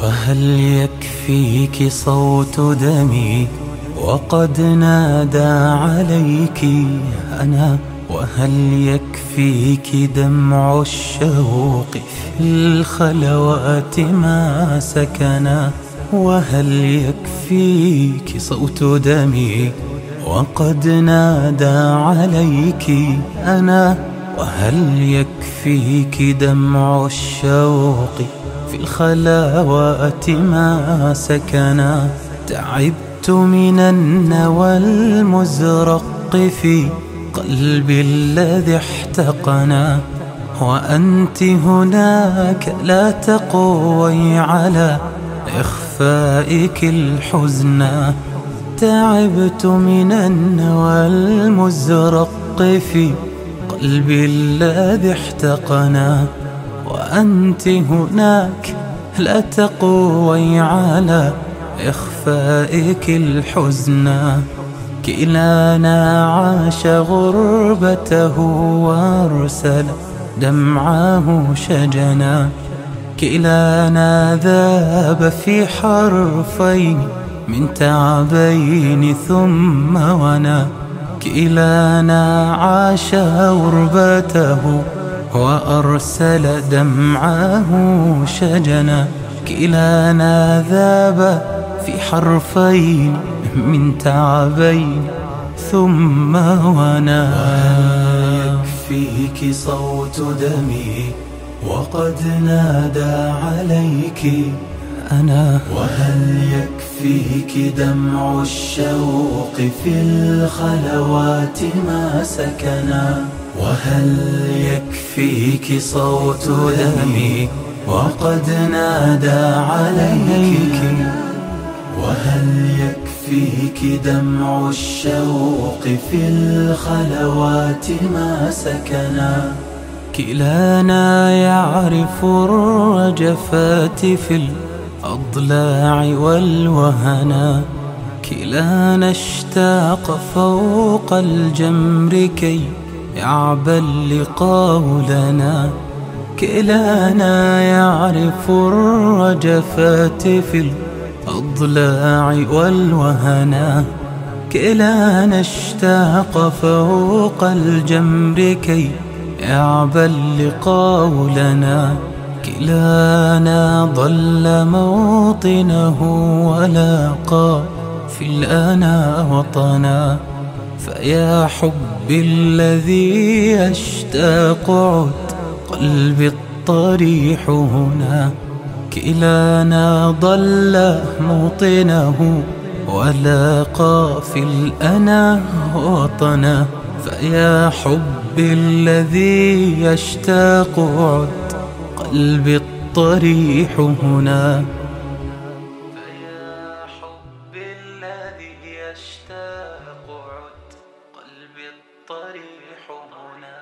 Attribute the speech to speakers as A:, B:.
A: وهل يكفيك صوت دمي وقد نادى عليك أنا؟ وهل يكفيك دمع الشوق في الخلوات ما سكنا؟ وهل يكفيك صوت دمي وقد نادى عليك أنا؟ وهل يكفيك دمع الشوق في الخلوات ما سكنا؟ تعبت من النوى المزرق في قلبي الذي احتقنا، وأنت هناك لا تقوي على إخفائك الحزن. تعبت من النوى المزرق في قلبي الذي احتقنا، وأنت هناك لا تقوي على إخفائك الحزن. كلانا عاش غربته وارسل دمعه شجنا، كلانا ذاب في حرفين من تعبين ثم ونا. كلانا عاش غربته وأرسل دمعه شجنا، كلانا ذاب في حرفين من تعبين ثم ونا. وهل يكفيك صوت دمي وقد نادى عليك أنا؟ وهل يكفيك دمع الشوق في الخلوات ما سكنا؟ وهل يكفيك صوت دمي وقد نادى عليك؟ وهل يكفيك دمع الشوق في الخلوات ما سكنا؟ كلانا يعرف الرجفات في الأضلاع والوهنا، كلانا اشتاق فوق الجمر كي يعبى اللقاء لنا. كلانا يعرف الرجفات في الأضلاع والوهنا، كلانا اشتاق فوق الجمر كي يعبى اللقاء لنا. كلانا ضل موطنه ولاقى في الأنا وطنا، فيا حبي الذي يشتاق عد قلبي الطريح هنا. كلانا ضل موطنه ولاقى في الأنا وطنا، فيا حبي الذي يشتاق عد قلبي الطريح هنا. فيا حبي الذي يشتاق عد قلبي الطريح هنا.